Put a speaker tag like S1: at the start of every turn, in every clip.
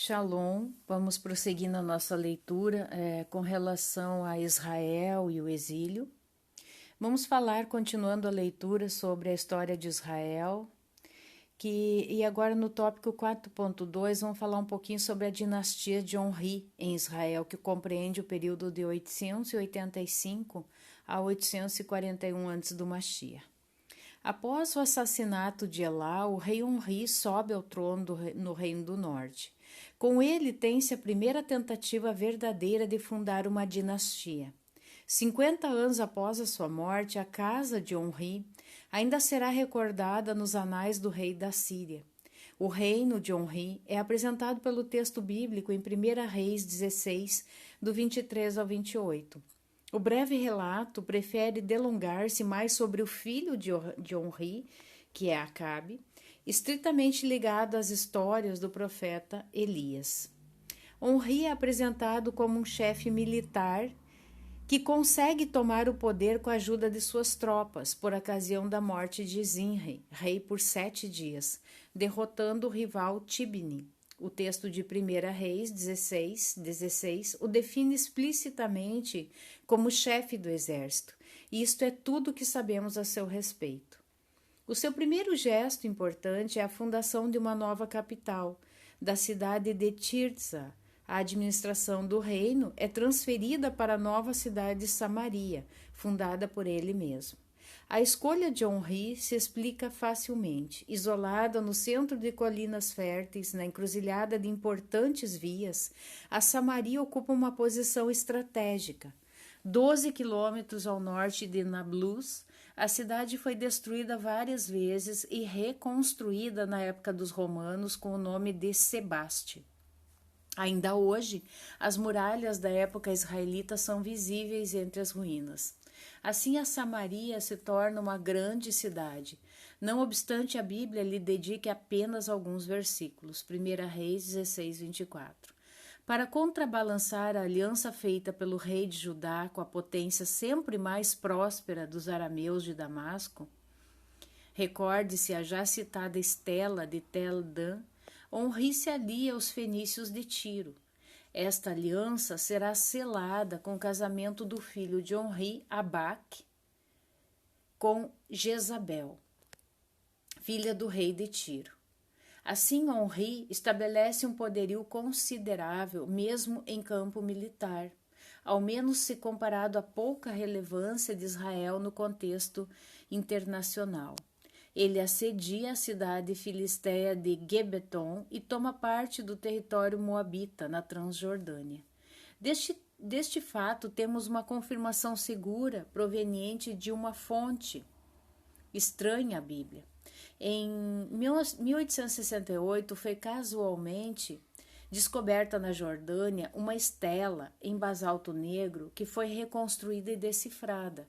S1: Shalom, vamos prosseguir na nossa leitura com relação a Israel e o exílio. Vamos falar, continuando a leitura, sobre a história de Israel, e agora no tópico 4.2 vamos falar um pouquinho sobre a dinastia de Onri em Israel, que compreende o período de 885 a 841 a.C. do Mashiach. Após o assassinato de Elá, o rei Onri sobe ao trono no Reino do Norte. Com ele tem-se a primeira tentativa verdadeira de fundar uma dinastia. 50 anos após a sua morte, a casa de Onri ainda será recordada nos anais do rei da Síria. O reino de Onri é apresentado pelo texto bíblico em 1 Reis 16, do 23 ao 28. O breve relato prefere delongar-se mais sobre o filho de Onri, que é Acabe, estritamente ligado às histórias do profeta Elias. Onri é apresentado como um chefe militar que consegue tomar o poder com a ajuda de suas tropas, por ocasião da morte de Zinri, rei por 7 dias, derrotando o rival Tibni. O texto de 1 Reis 16 o define explicitamente como chefe do exército, e isto é tudo o que sabemos a seu respeito. O seu primeiro gesto importante é a fundação de uma nova capital, da cidade de Tirza. A administração do reino é transferida para a nova cidade de Samaria, fundada por ele mesmo. A escolha de Onri se explica facilmente. Isolada no centro de colinas férteis, na encruzilhada de importantes vias, a Samaria ocupa uma posição estratégica. 12 quilômetros ao norte de Nablus, a cidade foi destruída várias vezes e reconstruída na época dos romanos com o nome de Sebaste. Ainda hoje, as muralhas da época israelita são visíveis entre as ruínas. Assim, a Samaria se torna uma grande cidade, não obstante a Bíblia lhe dedique apenas alguns versículos, 1 Reis 16, 24. Para contrabalançar a aliança feita pelo rei de Judá com a potência sempre mais próspera dos arameus de Damasco, recorde-se a já citada Estela de Tel Dan, Onri se alia aos fenícios de Tiro. Esta aliança será selada com o casamento do filho de Onri, Abaque, com Jezabel, filha do rei de Tiro. Assim, Onri estabelece um poderio considerável, mesmo em campo militar, ao menos se comparado à pouca relevância de Israel no contexto internacional. Ele assedia a cidade filisteia de Gebeton e toma parte do território moabita, na Transjordânia. Deste fato, temos uma confirmação segura proveniente de uma fonte estranha à Bíblia. Em 1868, foi casualmente descoberta na Jordânia uma estela em basalto negro que foi reconstruída e decifrada.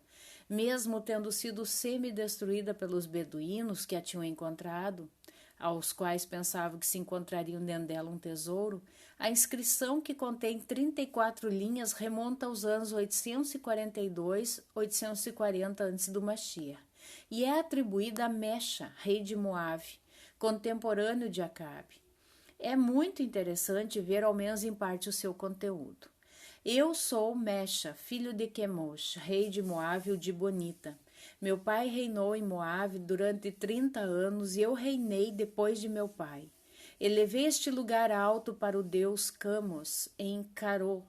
S1: Mesmo tendo sido semi-destruída pelos beduínos que a tinham encontrado, aos quais pensavam que se encontrariam dentro dela um tesouro, a inscrição, que contém 34 linhas, remonta aos anos 842-840 a.C. do Mashiach, e é atribuída a Mecha, rei de Moabe, contemporâneo de Acabe. É muito interessante ver ao menos em parte o seu conteúdo. Eu sou Mecha, filho de Quemosh, rei de Moabe, o de Bonita. Meu pai reinou em Moabe durante 30 anos e eu reinei depois de meu pai. Elevei este lugar alto para o deus Camos, em Carô.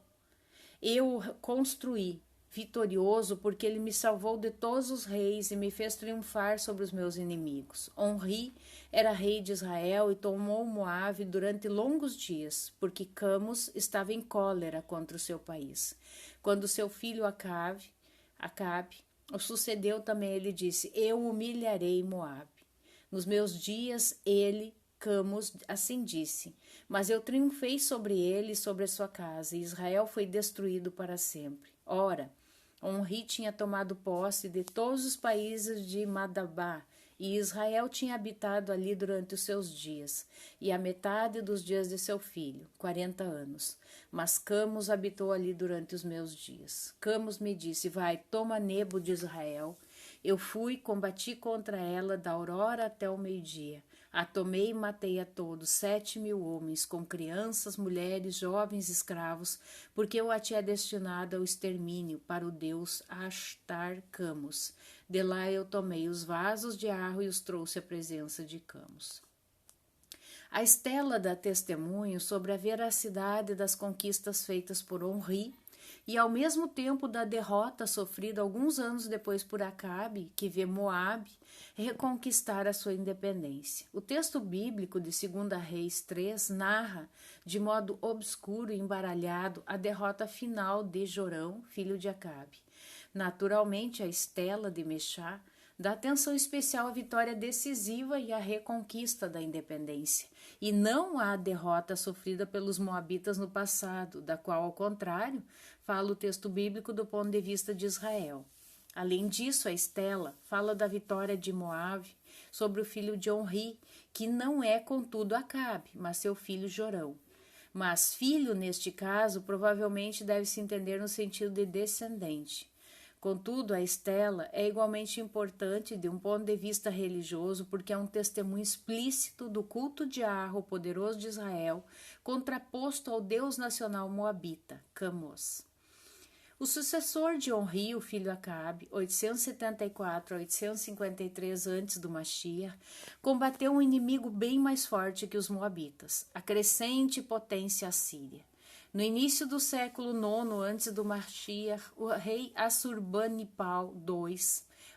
S1: Eu o construí, vitorioso, porque ele me salvou de todos os reis e me fez triunfar sobre os meus inimigos. Onri era rei de Israel e tomou Moabe durante longos dias, porque Camos estava em cólera contra o seu país. Quando seu filho Acabe o sucedeu também, ele disse: eu humilharei Moabe. Nos meus dias, Camos assim disse, mas eu triunfei sobre ele e sobre a sua casa, e Israel foi destruído para sempre. Ora, Onri tinha tomado posse de todos os países de Madabá, e Israel tinha habitado ali durante os seus dias, e a metade dos dias de seu filho, 40 anos. Mas Camos habitou ali durante os meus dias. Camos me disse: vai, toma Nebo de Israel. Eu fui, combati contra ela da aurora até o meio-dia. A tomei e matei a todos, 7.000 homens, com crianças, mulheres, jovens, escravos, porque eu a tinha destinado ao extermínio para o deus Ashtar Camus. De lá eu tomei os vasos de arro e os trouxe à presença de Camus. A estela dá testemunho sobre a veracidade das conquistas feitas por Onri e ao mesmo tempo da derrota sofrida alguns anos depois por Acabe, que vê Moabe reconquistar a sua independência. O texto bíblico de 2 Reis 3 narra, de modo obscuro e embaralhado, a derrota final de Jorão, filho de Acabe. Naturalmente, a estela de Meshá dá atenção especial à vitória decisiva e à reconquista da independência, e não à derrota sofrida pelos moabitas no passado, da qual, ao contrário, fala o texto bíblico do ponto de vista de Israel. Além disso, a estela fala da vitória de Moabe sobre o filho de Onri, que não é, contudo, Acabe, mas seu filho Jorão. Mas filho, neste caso, provavelmente deve se entender no sentido de descendente. Contudo, a estela é igualmente importante de um ponto de vista religioso porque é um testemunho explícito do culto de Ar, o poderoso de Israel, contraposto ao deus nacional moabita, Camus. O sucessor de Onri, o filho Acabe, 874 a 853 a.C. do Mashiach, combateu um inimigo bem mais forte que os moabitas, a crescente potência assíria. No início do século IX antes do Mashiach, o rei Assurbanipal II,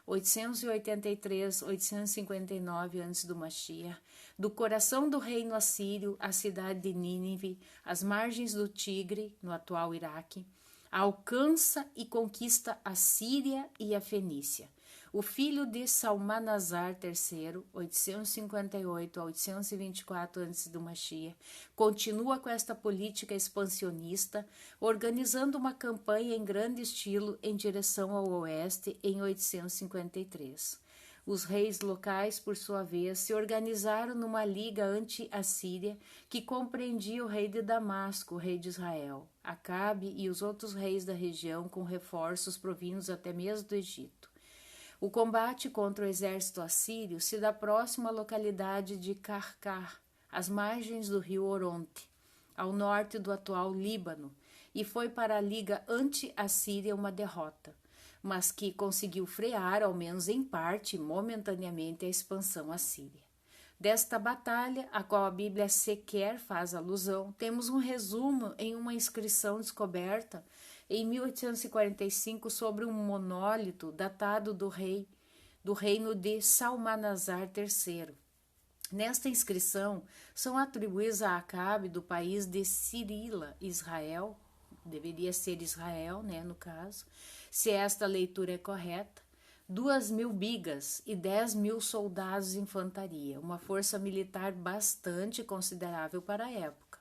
S1: 883-859 a.C. do Mashiach, do coração do reino assírio, a cidade de Nínive, às margens do Tigre, no atual Iraque, alcança e conquista a Síria e a Fenícia. O filho de Salmanasar III, 858 a 824 a.C. do Mashiach, continua com esta política expansionista, organizando uma campanha em grande estilo em direção ao oeste em 853. Os reis locais, por sua vez, se organizaram numa liga anti-assíria que compreendia o rei de Damasco, o rei de Israel, Acabe e os outros reis da região com reforços provindos até mesmo do Egito. O combate contra o exército assírio se dá próximo à localidade de Karkar, às margens do rio Oronte, ao norte do atual Líbano, e foi para a Liga Anti-Assíria uma derrota, mas que conseguiu frear, ao menos em parte, momentaneamente, a expansão assíria. Desta batalha, a qual a Bíblia sequer faz alusão, temos um resumo em uma inscrição descoberta em 1845 sobre um monólito datado do reino de Salmanasar III. Nesta inscrição são atribuídos a Acabe do país de Cirila, Israel, deveria ser Israel, no caso, se esta leitura é correta, 2.000 bigas e 10.000 soldados de infantaria, uma força militar bastante considerável para a época,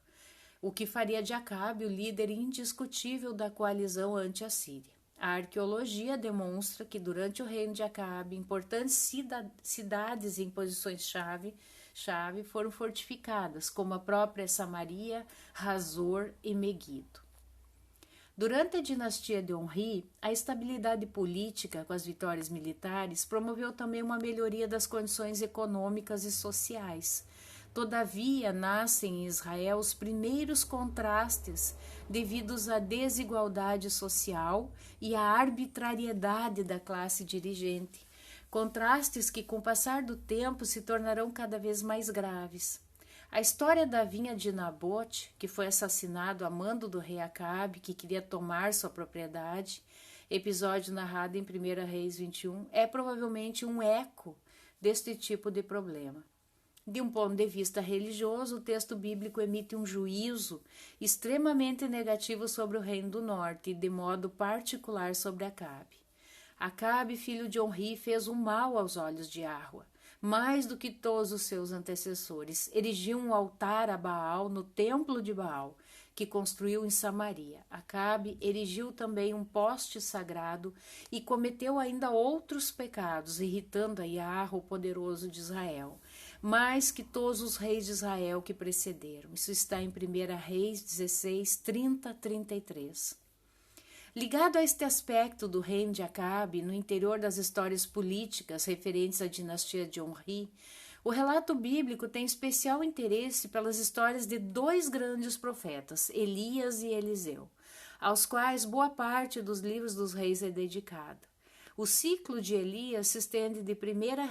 S1: o que faria de Acabe o líder indiscutível da coalizão anti-assíria. A arqueologia demonstra que durante o reino de Acabe, importantes cidades em posições-chave foram fortificadas, como a própria Samaria, Hazor e Meguido. Durante a dinastia de Onri, a estabilidade política com as vitórias militares promoveu também uma melhoria das condições econômicas e sociais. Todavia, nascem em Israel os primeiros contrastes devidos à desigualdade social e à arbitrariedade da classe dirigente, contrastes que, com o passar do tempo, se tornarão cada vez mais graves. A história da vinha de Nabote, que foi assassinado a mando do rei Acabe, que queria tomar sua propriedade, episódio narrado em 1 Reis 21, é provavelmente um eco deste tipo de problema. De um ponto de vista religioso, o texto bíblico emite um juízo extremamente negativo sobre o reino do norte e de modo particular sobre Acabe. Acabe, filho de Onri, fez um mal aos olhos de Yahua, mais do que todos os seus antecessores. Erigiu um altar a Baal no templo de Baal, que construiu em Samaria. Acabe erigiu também um poste sagrado e cometeu ainda outros pecados, irritando a Yahua, o poderoso de Israel, mais que todos os reis de Israel que precederam. Isso está em 1 Reis 16, 30-33. Ligado a este aspecto do reino de Acabe, no interior das histórias políticas referentes à dinastia de Onri, O relato bíblico tem especial interesse pelas histórias de dois grandes profetas, Elias e Eliseu, aos quais boa parte dos livros dos reis é dedicada. O ciclo de Elias se estende de 1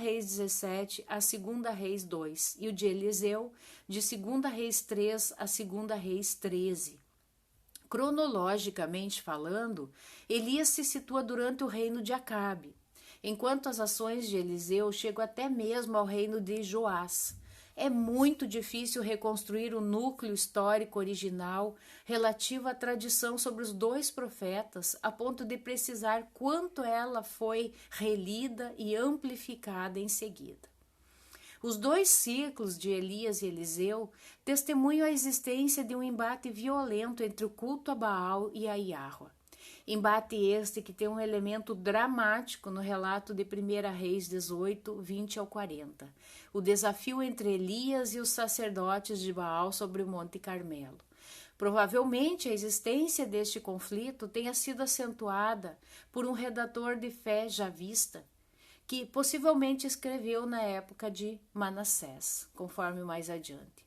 S1: Reis 17 a 2 Reis 2, e o de Eliseu de 2 Reis 3 a 2 Reis 13. Cronologicamente falando, Elias se situa durante o reino de Acabe, enquanto as ações de Eliseu chegam até mesmo ao reino de Joás. É muito difícil reconstruir o núcleo histórico original relativo à tradição sobre os dois profetas, a ponto de precisar quanto ela foi relida e amplificada em seguida. Os dois ciclos de Elias e Eliseu testemunham a existência de um embate violento entre o culto a Baal e a Yahweh. Embate este que tem um elemento dramático no relato de 1 Reis 18, 20 ao 40. O desafio entre Elias e os sacerdotes de Baal sobre o Monte Carmelo. Provavelmente a existência deste conflito tenha sido acentuada por um redator de fé javista, que possivelmente escreveu na época de Manassés, conforme mais adiante.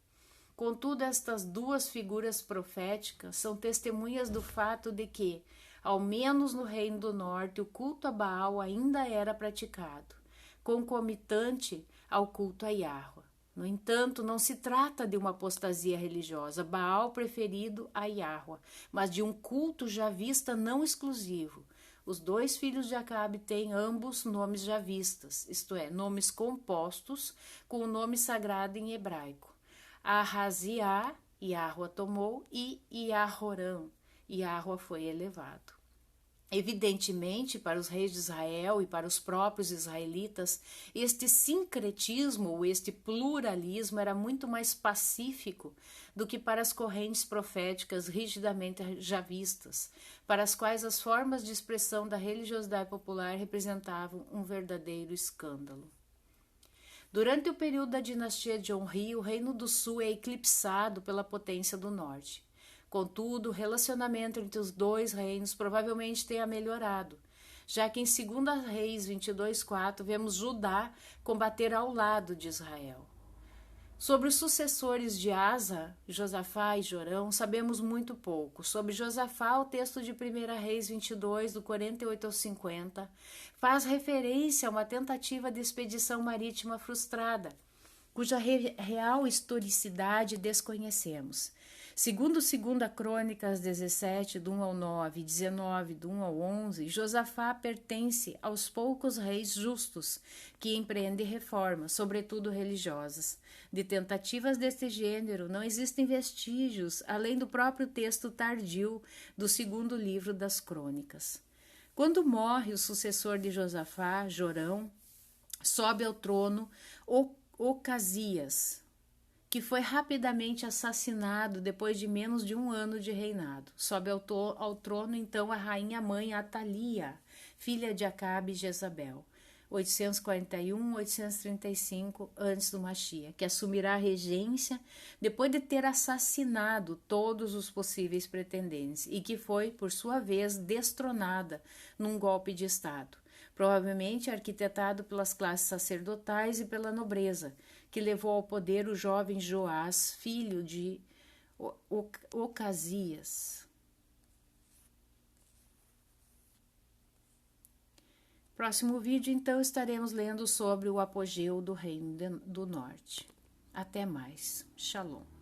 S1: Contudo, estas duas figuras proféticas são testemunhas do fato de que, ao menos no Reino do Norte, o culto a Baal ainda era praticado, concomitante ao culto a Yahweh. No entanto, não se trata de uma apostasia religiosa, Baal preferido a Yahweh, mas de um culto javista não exclusivo. Os dois filhos de Acabe têm ambos nomes javistas, isto é, nomes compostos com o nome sagrado em hebraico. Ahaziah, Yahweh tomou, e Yahoram, Yahweh foi elevado. Evidentemente, para os reis de Israel e para os próprios israelitas, este sincretismo ou este pluralismo era muito mais pacífico do que para as correntes proféticas rigidamente javistas, para as quais as formas de expressão da religiosidade popular representavam um verdadeiro escândalo. Durante o período da dinastia de Onri, o Reino do Sul é eclipsado pela potência do Norte. Contudo, o relacionamento entre os dois reinos provavelmente tenha melhorado, já que em 2 Reis 22:4 vemos Judá combater ao lado de Israel. Sobre os sucessores de Asa, Josafá e Jorão, sabemos muito pouco. Sobre Josafá, o texto de 1 Reis 22, do 48 ao 50, faz referência a uma tentativa de expedição marítima frustrada, cuja real historicidade desconhecemos. Segundo 2 Crônicas 17, do 1 ao 9, e 19, do 1 ao 11, Josafá pertence aos poucos reis justos que empreendem reformas, sobretudo religiosas. De tentativas deste gênero não existem vestígios, além do próprio texto tardio do 2º livro das Crônicas. Quando morre o sucessor de Josafá, Jorão, sobe ao trono Ocasias, que foi rapidamente assassinado depois de menos de um ano de reinado. Sobe ao trono, então, a rainha-mãe Atalia, filha de Acabe e Jezabel, 841-835 antes do Machia, que assumirá a regência depois de ter assassinado todos os possíveis pretendentes e que foi, por sua vez, destronada num golpe de Estado, provavelmente arquitetado pelas classes sacerdotais e pela nobreza, que levou ao poder o jovem Joás, filho de Ocasias. Próximo vídeo, então, estaremos lendo sobre o apogeu do Reino do Norte. Até mais. Shalom.